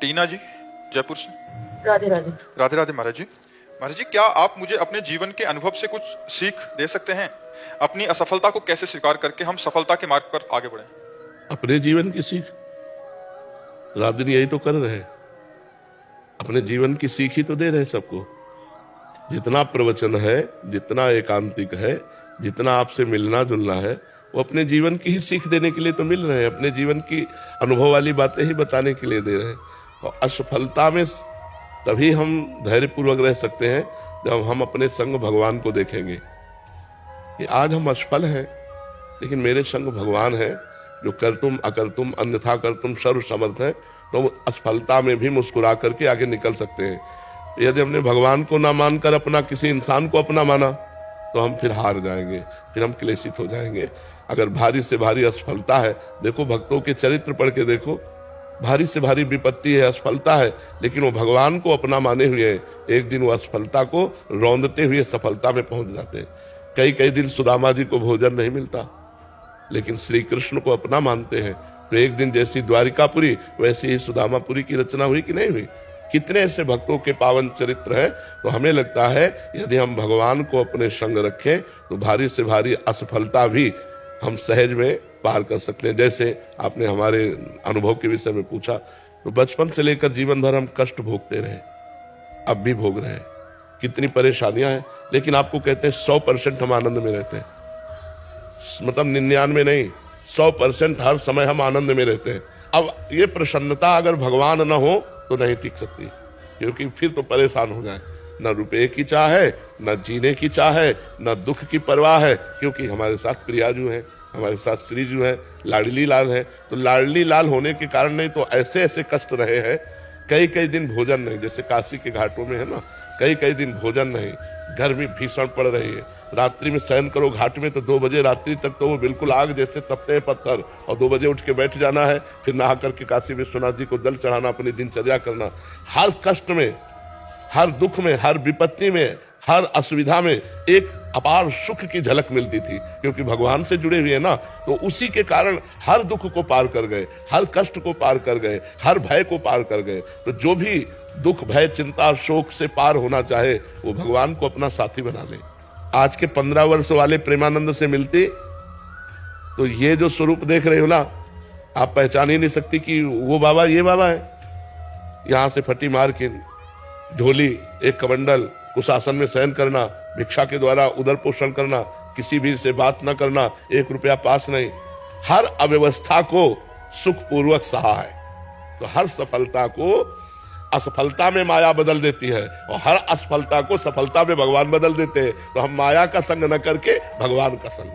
टीना जी, जयपुर से। राधे राधे। राधे राधे महाराज जी। महाराज जी, क्या आप मुझे अपने जीवन के अनुभव से कुछ सीख दे सकते हैं? अपनी असफलता को कैसे स्वीकार करके हम सफलता के मार्ग पर आगे बढ़े? अपने जीवन की सीख रात दिन यही तो कर रहे हैं। अपने जीवन की सीख ही तो दे रहे हैं सबको। जितना प्रवचन है, जितना एकांतिक है, जितना आपसे मिलना जुलना है, वो अपने जीवन की ही सीख देने के लिए तो मिल रहे हैं। अपने जीवन की अनुभव वाली बातें ही बताने के लिए दे रहे हैं। और असफलता में तभी हम धैर्यपूर्वक रह सकते हैं जब हम अपने संग भगवान को देखेंगे कि आज हम असफल हैं, लेकिन मेरे संग भगवान है जो करतुम अकर्तुम अन्यथा करतुम सर्व समर्थ है। तो असफलता में भी मुस्कुरा करके आगे निकल सकते हैं। यदि हमने भगवान को ना मानकर अपना किसी इंसान को अपना माना तो हम फिर हार जाएंगे, फिर हम क्लेशित हो जाएंगे। अगर भारी से भारी असफलता है, देखो भक्तों के चरित्र पढ़ के देखो, भारी से भारी विपत्ति है, असफलता है, लेकिन वो भगवान को अपना माने हुए हैं। एक दिन वो असफलता को रौंदते हुए सफलता में पहुंच जाते हैं। कई कई दिन सुदामा जी को भोजन नहीं मिलता, लेकिन श्री कृष्ण को अपना मानते हैं। तो एक दिन जैसी द्वारिकापुरी वैसी ही सुदामापुरी की रचना हुई कि नहीं हुई? कितने ऐसे भक्तों के पावन चरित्र हैं। तो हमें लगता है यदि हम भगवान को अपने संग रखें तो भारी से भारी असफलता भी हम सहज में पार कर सकते हैं। जैसे आपने हमारे अनुभव के विषय में पूछा, तो बचपन से लेकर जीवन भर हम कष्ट भोगते रहे, अब भी भोग रहे हैं। कितनी परेशानियां हैं, लेकिन आपको कहते हैं 100% हम आनंद में रहते हैं। मतलब 99 नहीं, 100% हर समय हम आनंद में रहते हैं। अब ये प्रसन्नता अगर भगवान न हो तो नहीं टिक सकती, क्योंकि फिर तो परेशान हो जाए। न रुपए की चाह है, न जीने की चाह है, न दुख की परवाह है, क्योंकि हमारे साथ प्रियाजू है, हमारे साथ श्रीजू है, लाडली लाल है। तो लाडली लाल होने के कारण नहीं तो ऐसे ऐसे कष्ट रहे हैं। कई कई दिन भोजन नहीं, जैसे काशी के घाटों में है ना, कई कई दिन भोजन नहीं, गर्मी भीषण पड़ रही है। रात्रि में शयन करो घाट में तो 2 बजे रात्रि तक तो वो बिल्कुल आग जैसे तपते हैं पत्थर, और 2 बजे उठ के बैठ जाना है, फिर नहा करके काशी विश्वनाथ जी को जल चढ़ाना, अपनी दिनचर्या करना। हर कष्ट में, हर दुख में, हर विपत्ति में, हर असुविधा में एक अपार सुख की झलक मिलती थी, क्योंकि भगवान से जुड़े हुए ना। तो उसी के कारण हर दुख को पार कर गए, हर कष्ट को पार कर गए, हर भय को पार कर गए। तो जो भी दुख भय चिंता शोक से पार होना चाहे वो भगवान को अपना साथी बना ले। आज के 15 वर्ष वाले प्रेमानंद से मिलते तो ये जो स्वरूप देख रहे हो ना, आप पहचान ही नहीं सकती कि वो बाबा ये बाबा है। यहां से फटी मार के ढोली, एक कमंडल, कुशासन में शयन करना, भिक्षा के द्वारा उदर पोषण करना, किसी भी से बात न करना, 1 रुपया पास नहीं, हर अव्यवस्था को सुखपूर्वक सहा है। तो हर सफलता को असफलता में माया बदल देती है, और हर असफलता को सफलता में भगवान बदल देते हैं। तो हम माया का संग न करके भगवान का संग